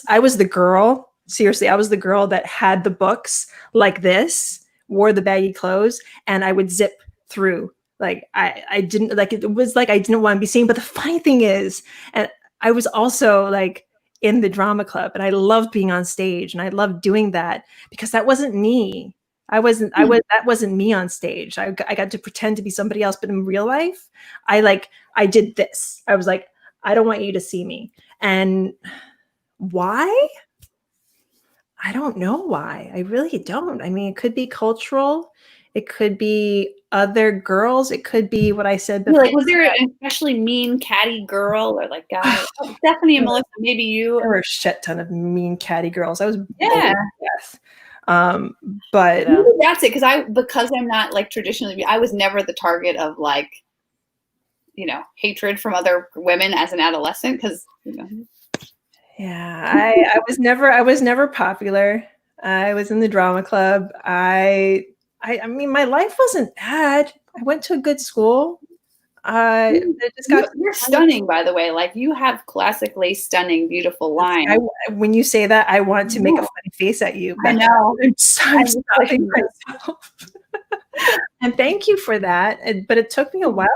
I was the girl. Seriously, I was the girl that had the books like this, wore the baggy clothes, and I would zip through Like I didn't like, it was like I didn't want to be seen. But the funny thing is, and I was also like in the drama club, and I loved being on stage, and I loved doing that because that wasn't me. That wasn't me on stage. I got to pretend to be somebody else, but in real life, I did this. I was like, I don't want you to see me. And why? I don't know why. I really don't. I mean, it could be cultural. It could be other girls. It could be what I said before. Like, was there an especially mean, catty girl or like guy? Stephanie and Melissa, maybe you. There were a shit ton of mean, catty girls. I was Yeah. yes. But maybe that's it, because I'm not like traditionally. I was never the target of like, hatred from other women as an adolescent because yeah, I was never popular. I was in the drama club. I mean, my life wasn't bad. I went to a good school. It just got you're stunning, by the way. Like, you have classically stunning, beautiful lines. When you say that, I want to make a funny face at you. I know. I'm stopping myself. And thank you for that. But it took me a while.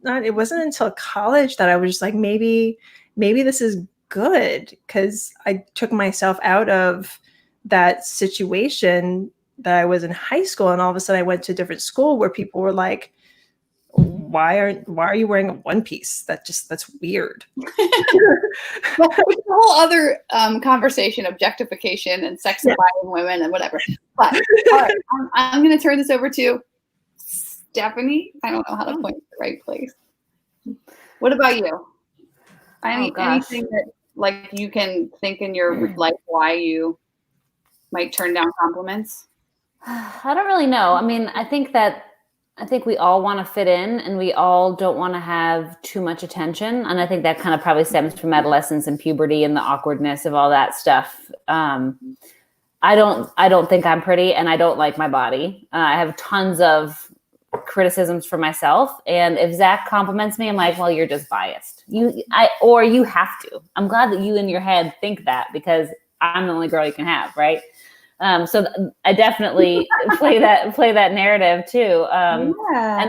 It wasn't until college that I was just like, maybe this is good, because I took myself out of that situation that I was in high school, and all of a sudden I went to a different school where people were like, why are you wearing a one piece? That's weird. Well, it's a whole other conversation, objectification and sexifying women and whatever. But all right, I'm going to turn this over to Stephanie. I don't know how to point to the right place. What about you? Anything that like you can think in your life why you might turn down compliments? I don't really know. I mean, I think we all want to fit in, and we all don't want to have too much attention. And I think that kind of probably stems from adolescence and puberty and the awkwardness of all that stuff. I don't think I'm pretty, and I don't like my body. I have tons of criticisms for myself. And if Zach compliments me, I'm like, well, you're just biased. You have to. I'm glad that you in your head think that, because I'm the only girl you can have, right? So I definitely play that narrative too. And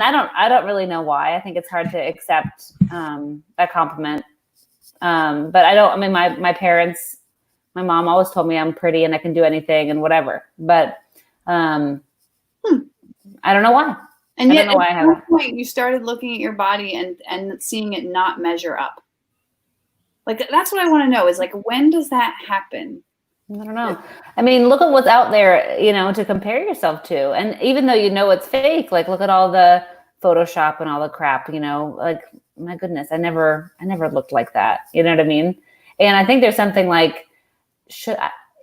I don't really know why. I think it's hard to accept that compliment. But my parents, my mom always told me I'm pretty and I can do anything and whatever. But I don't know why. And yet, at some point, you started looking at your body and seeing it not measure up. Like, that's what I want to know is, like, when does that happen? I don't know. I mean, look at what's out there, to compare yourself to. And even though it's fake, like, look at all the Photoshop and all the crap, like, my goodness, I never looked like that. You know what I mean? And I think there's something like,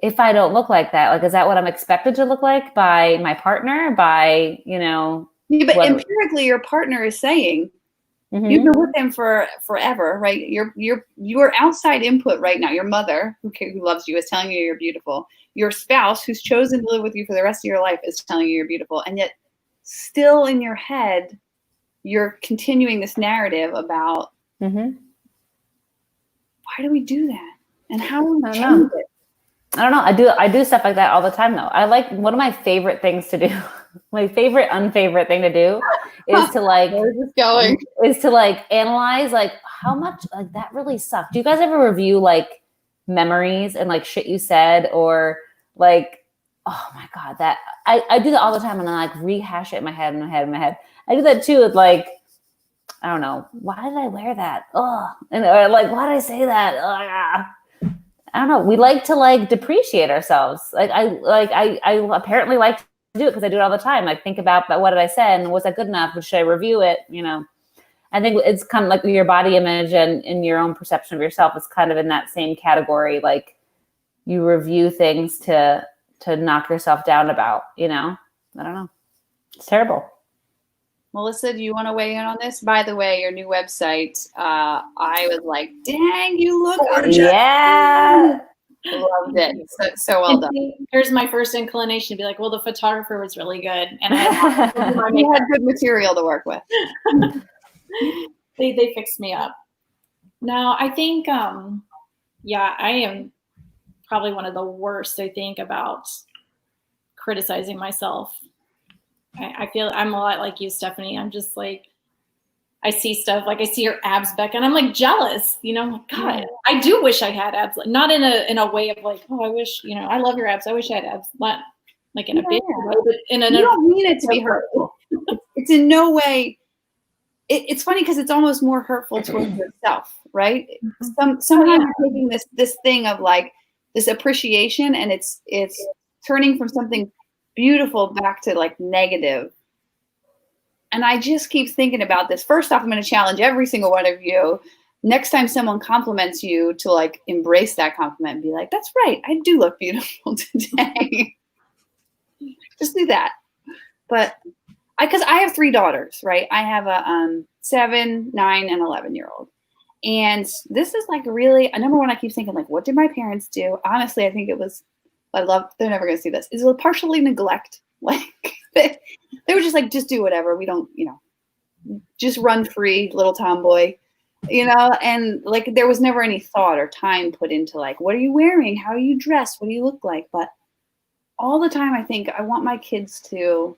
if I don't look like that, like, is that what I'm expected to look like by my partner, by, Yeah, but empirically, your partner is saying, you've been with him for forever, right? Your outside input right now, your mother, who loves you, is telling you you're beautiful. Your spouse, who's chosen to live with you for the rest of your life, is telling you you're beautiful. And yet, still in your head, you're continuing this narrative about why do we do that? And how do we change it? I don't know. I do stuff like that all the time, though. I like, one of my favorite things to do, my favorite unfavorite thing to do is to like, where's this going? Is to like analyze like how much like that really sucked. Do you guys ever review like memories and like shit you said, or like, oh my God, that I do that all the time, and I like rehash it in my head. I do that too with like, I don't know, why did I wear that? Oh, or like, why did I say that? I don't know. We like to like depreciate ourselves. Like I apparently like to do it because I do it all the time. Like, think about what did I say and was that good enough? Should I review it? I think it's kind of like your body image and your own perception of yourself is kind of in that same category. Like, you review things to knock yourself down about. I don't know. It's terrible. Melissa, do you want to weigh in on this? By the way, your new website, I was like, dang, you look gorgeous. Yeah. Loved it. So well done. Here's my first inclination to be like, well, the photographer was really good. And he had good material to work with. They fixed me up. No, I think, I am probably one of the worst, I think, about criticizing myself. I feel I'm a lot like you, Stephanie. I'm just like, I see stuff, like I see your abs, Becca, and I'm like jealous, you know, I'm like, God, Yeah. I do wish I had abs. Not in a way of like, oh, I wish, you know, I love your abs. I wish I had abs. Not like in a big way, but in You an don't mean it to be hurtful. It's in no way. It's funny because it's almost more hurtful towards yourself, right? Somehow you're taking this thing of like this appreciation, and it's turning from something beautiful back to like negative. And I just keep thinking about this. First off, I'm going to challenge every single one of you. Next time someone compliments you, to like embrace that compliment and be like, "That's right, I do look beautiful today." Just do that. But because I have 3 daughters, right? I have a 7, 9, and 11-year-old. And this is like really, number one, I keep thinking like, what did my parents do? Honestly, I think it was, they're never going to see this. Is it partially neglect? Like they were just like, just do whatever. We don't, you know, just run free, little tomboy, you know? And like, there was never any thought or time put into like, what are you wearing? How are you dressed? What do you look like? But all the time I think I want my kids to,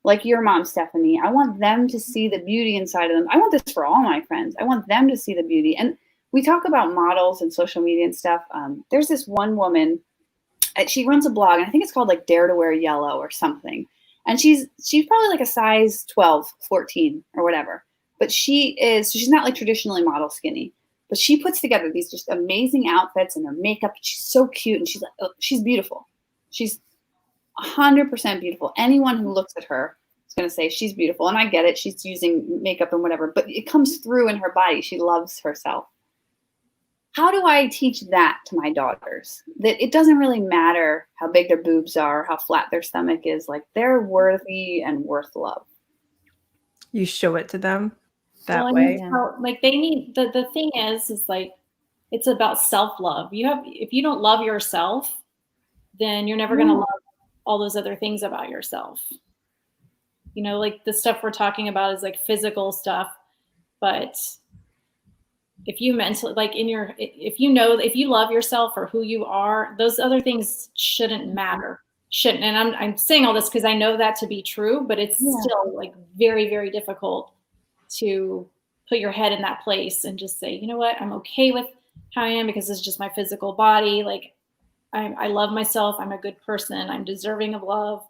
like your mom, Stephanie, I want them to see the beauty inside of them. I want this for all my friends. I want them to see the beauty. And we talk about models and social media and stuff. There's this one woman, she runs a blog, and I think it's called like Dare to Wear Yellow or something. And she's probably like a size 12, 14 or whatever. But she's not like traditionally model skinny, but she puts together these just amazing outfits, and her makeup. She's so cute, and she's like, oh, she's beautiful. She's 100% beautiful. Anyone who looks at her is going to say she's beautiful. And I get it. She's using makeup and whatever, but it comes through in her body. She loves herself. How do I teach that to my daughters? That it doesn't really matter how big their boobs are, how flat their stomach is. Like, they're worthy and worth love. You show it to them that Well, way. like they need, the thing is like, it's about self-love. If you don't love yourself, then you're never going to love all those other things about yourself. You know, like the stuff we're talking about is like physical stuff, but if you mentally, like if you love yourself for who you are, those other things shouldn't matter. Shouldn't. And I'm saying all this because I know that to be true, but it's still like very, very difficult to put your head in that place and just say, you know what, I'm okay with how I am because it's just my physical body. Like, I love myself. I'm a good person. I'm deserving of love.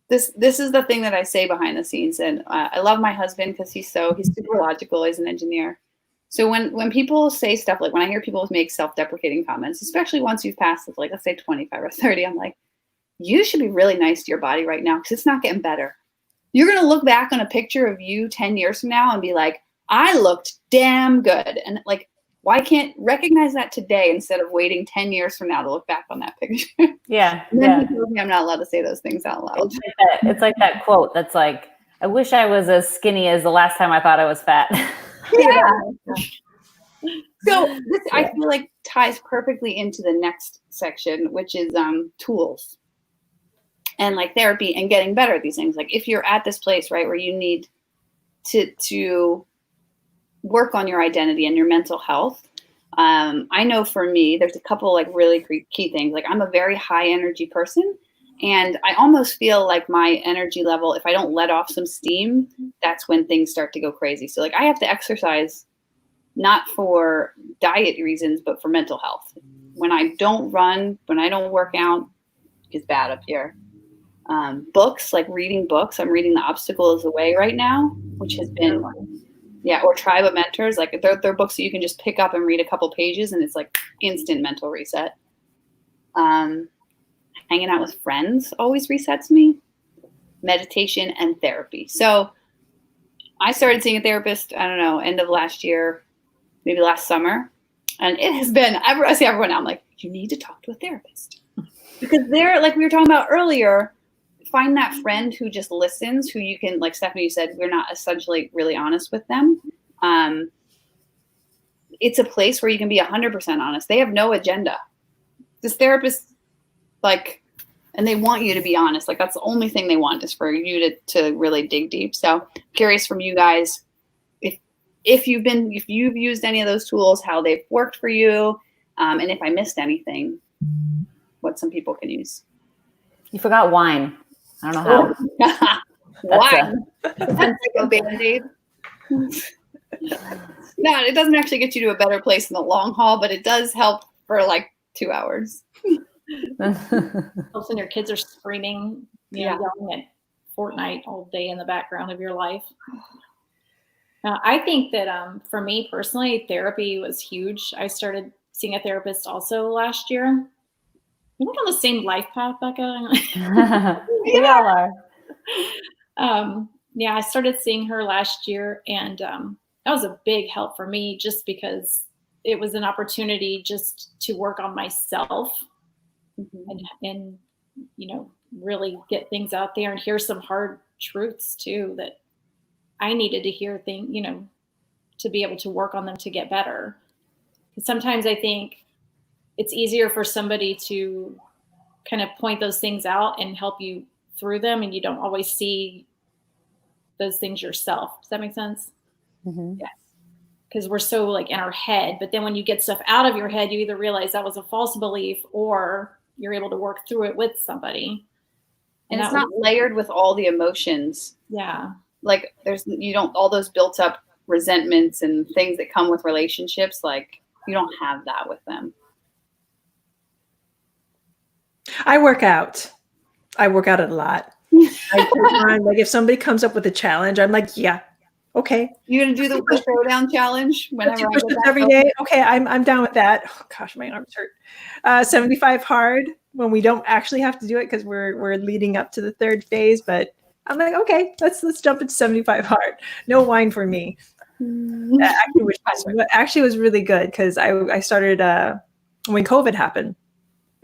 This is the thing that I say behind the scenes. And I love my husband because he's super logical. He's an engineer. So when people say stuff, like when I hear people make self-deprecating comments, especially once you've passed, like, let's say 25 or 30, I'm like, you should be really nice to your body right now because it's not getting better. You're going to look back on a picture of you 10 years from now and be like, I looked damn good. And like, why can't recognize that today instead of waiting 10 years from now to look back on that picture? Yeah. And then he tells me I'm not allowed to say those things out loud. It's like that quote that's like, I wish I was as skinny as the last time I thought I was fat. Yeah. So this, I feel like, ties perfectly into the next section, which is tools and like therapy and getting better at these things. Like if you're at this place, right, where you need to work on your identity and your mental health. I know for me, there's a couple like really key things. Like I'm a very high energy person, and I almost feel like my energy level, if I don't let off some steam, that's when things start to go crazy. So like I have to exercise, not for diet reasons, but for mental health. When I don't run, when I don't work out, it's bad up here. Books, like reading books. I'm reading The Obstacle is the Way right now, which has been, or Tribe of Mentors. Like they're books that you can just pick up and read a couple pages and it's like instant mental reset. Hanging out with friends always resets me. Meditation and therapy. So I started seeing a therapist, I don't know, end of last year, maybe last summer. And it has been, I see everyone now, I'm like, you need to talk to a therapist. Because they're, like we were talking about earlier, find that friend who just listens, who you can, like Stephanie said, we're not essentially really honest with them. It's a place where you can be 100% honest. They have no agenda. This therapist, like, and they want you to be honest. Like that's the only thing they want is for you to really dig deep. So curious from you guys, if you've used any of those tools, how they've worked for you, and if I missed anything, what some people can use. You forgot wine. I don't know how. Wine. That's like a Band-Aid. No, it doesn't actually get you to a better place in the long haul, but it does help for like 2 hours. All of a sudden your kids are screaming, yelling at Fortnite all day in the background of your life. I think that for me personally, therapy was huge. I started seeing a therapist also last year. We're not on the same life path, Becca. We all are. I started seeing her last year, and that was a big help for me just because it was an opportunity just to work on myself and really get things out there and hear some hard truths too that I needed to hear to be able to work on them to get better. Because sometimes I think it's easier for somebody to kind of point those things out and help you through them, and you don't always see those things yourself. Does that make sense? Mm-hmm. Yes. Because we're so like in our head, but then when you get stuff out of your head, you either realize that was a false belief or you're able to work through it with somebody. And it's not layered with all the emotions. Yeah. Like all those built up resentments and things that come with relationships, like you don't have that with them. I work out. I work out a lot. Like if somebody comes up with a challenge, I'm like, yeah, okay. You're gonna do the throwdown challenge whenever I push-ups every day. Okay, I'm down with that. Oh gosh, my arms hurt. 75 hard when we don't actually have to do it because we're leading up to the third phase. But I'm like, okay, let's jump into 75 hard. No wine for me. Actually was really good because I started when COVID happened.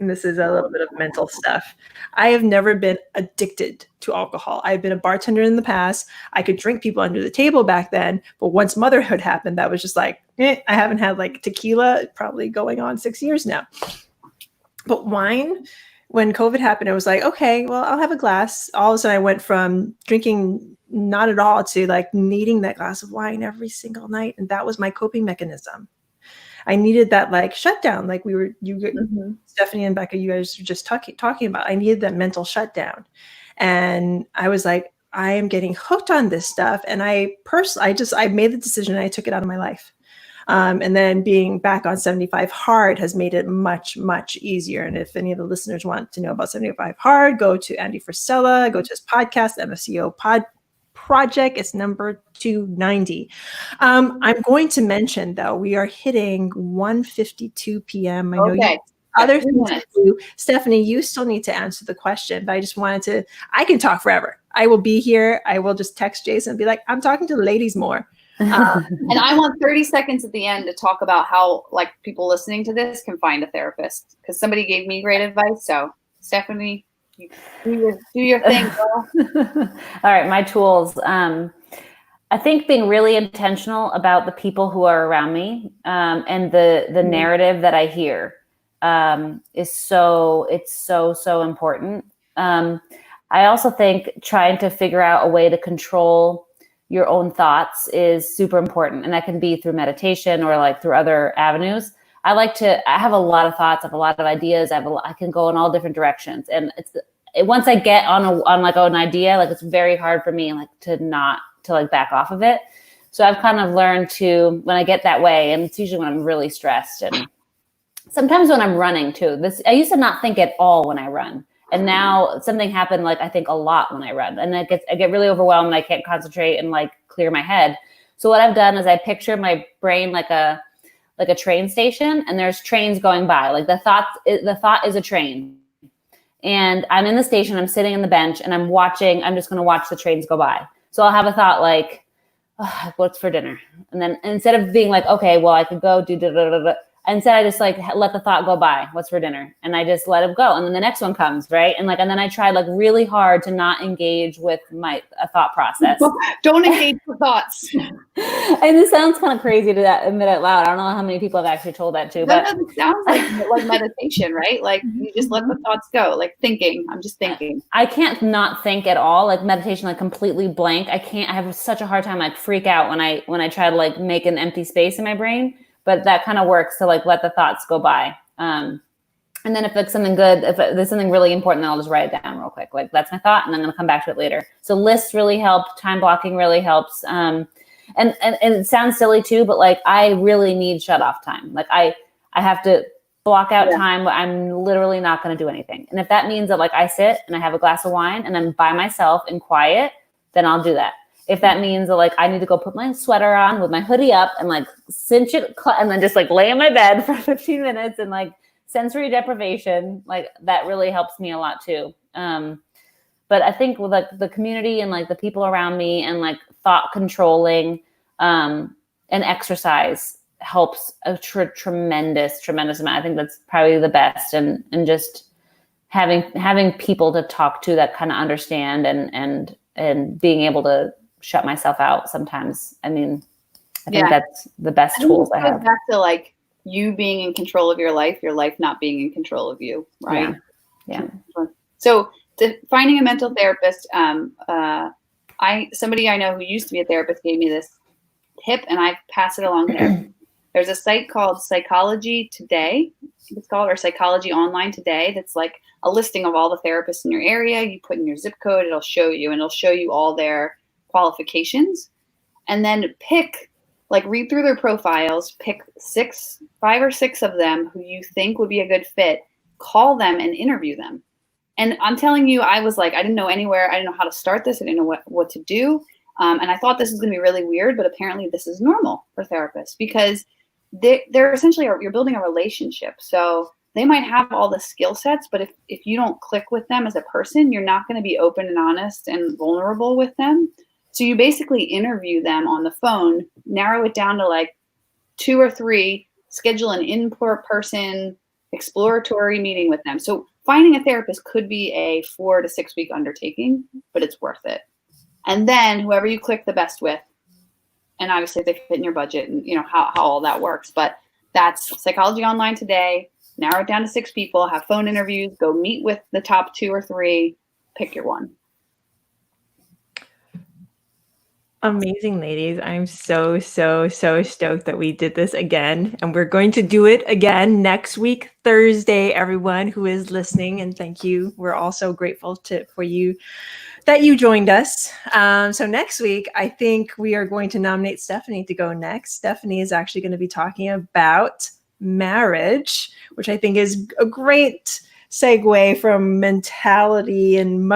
And this is a little bit of mental stuff. I have never been addicted to alcohol. I've been a bartender in the past. I could drink people under the table back then. But once motherhood happened, that was just like, I haven't had like tequila probably going on 6 years now. But wine, when COVID happened, I was like, okay, well, I'll have a glass. All of a sudden I went from drinking not at all to like needing that glass of wine every single night. And that was my coping mechanism. I needed that like shutdown, like Stephanie and Becca, you guys were just talking about. I needed that mental shutdown, and I was like, I am getting hooked on this stuff, and I made the decision. And I took it out of my life, and then being back on 75 hard has made it much, much easier. And if any of the listeners want to know about 75 hard, go to Andy Frisella, go to his podcast, MFCO Project. It's number 290. I'm going to mention though, we are hitting 1:52 p.m. I know you other things to do. Stephanie, you still need to answer the question, but I just wanted to, I can talk forever. I will be here. I will just text Jason and be like, I'm talking to the ladies more. And I want 30 seconds at the end to talk about how like people listening to this can find a therapist, because somebody gave me great advice. So Stephanie, do your thing, girl. All right, my tools. I think being really intentional about the people who are around me and the narrative that I hear is so important. I also think trying to figure out a way to control your own thoughts is super important, and that can be through meditation or like through other avenues. I have a lot of thoughts, I have a lot of ideas. I can go in all different directions. And once I get on like an idea, like it's very hard for me like to back off of it. So I've kind of learned to, when I get that way, and it's usually when I'm really stressed and sometimes when I'm running too. I used to not think at all when I run. And now something happened, like I think a lot when I run, and I get really overwhelmed and I can't concentrate and like clear my head. So what I've done is I picture my brain like a train station, and there's trains going by. Like the thought is a train, and I'm in the station, I'm sitting on the bench, and I'm just going to watch the trains go by. So I'll have a thought like, oh, what's for dinner? And then instead of being like, okay, well, I could go do instead I just like let the thought go by, what's for dinner? And I just let it go. And then the next one comes, right? And then I try like really hard to not engage with a thought process. Don't engage with thoughts. And this sounds kind of crazy to admit out loud. I don't know how many people have actually told that to. But it sounds like meditation, right? Like you just let the thoughts go, like thinking. I'm just thinking. I can't not think at all. Like meditation, like completely blank. I have such a hard time. Like freak out when I try to like make an empty space in my brain. But that kind of works to like let the thoughts go by. And then if it's something good, if there's something really important, then I'll just write it down real quick. Like that's my thought, and I'm going to come back to it later. So lists really help. Time blocking really helps. And it sounds silly too, but like I really need shut off time. Like I have to block out time where I'm literally not going to do anything. And if that means that like I sit and I have a glass of wine and I'm by myself and quiet, then I'll do that. If that means that like I need to go put my sweater on with my hoodie up and like cinch it and then just like lay in my bed for 15 minutes and like sensory deprivation, like that really helps me a lot too. But I think with like the community and like the people around me and like thought controlling and exercise helps a tremendous amount. I think that's probably the best, and just having people to talk to that kind of understand and being able to shut myself out sometimes. I mean, I think that's the best tools I have. Back to like you being in control of your life not being in control of you, right? Yeah. So finding a mental therapist, somebody I know who used to be a therapist gave me this tip, and I pass it along there. There's a site called Psychology Today, it's called, or Psychology Online Today. That's like a listing of all the therapists in your area. You put in your zip code, it'll show you all their qualifications, and then read through their profiles, pick 5 or 6 of them who you think would be a good fit, call them and interview them. And I'm telling you, I was like, I didn't know anywhere. I didn't know how to start this. I didn't know what to do. And I thought this was going to be really weird, but apparently this is normal for therapists because they're essentially, you're building a relationship. So they might have all the skill sets, but if you don't click with them as a person, you're not going to be open and honest and vulnerable with them. So you basically interview them on the phone, narrow it down to like 2 or 3, schedule an in-person exploratory meeting with them. So finding a therapist could be a 4 to 6 week undertaking, but it's worth it. And then whoever you click the best with, and obviously if they fit in your budget and you know how all that works, but that's Psychology Online Today. Narrow it down to 6 people, have phone interviews, go meet with the top 2 or 3, pick your one. Amazing, ladies. I'm so stoked that we did this again. And we're going to do it again next week, Thursday, everyone who is listening. And thank you. We're also grateful for you that you joined us. So next week, I think we are going to nominate Stephanie to go next. Stephanie is actually going to be talking about marriage, which I think is a great segue from mentality and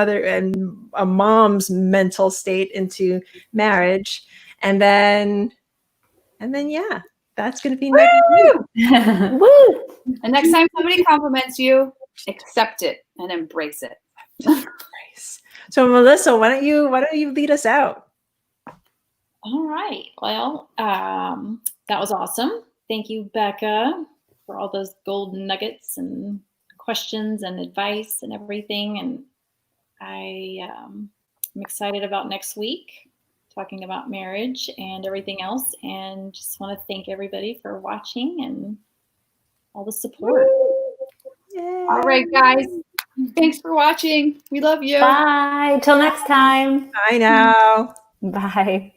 a mom's mental state into marriage. And then yeah, that's going to be next week. Woo! And next time somebody compliments you, accept it and embrace it. So Melissa, why don't you lead us out? All right. Well, that was awesome. Thank you, Beka, for all those golden nuggets and questions and advice and everything. And I'm excited about next week, talking about marriage and everything else. And just want to thank everybody for watching and all the support. Yay. All right, guys. Thanks for watching. We love you. Bye. Till next time. Bye now. Bye.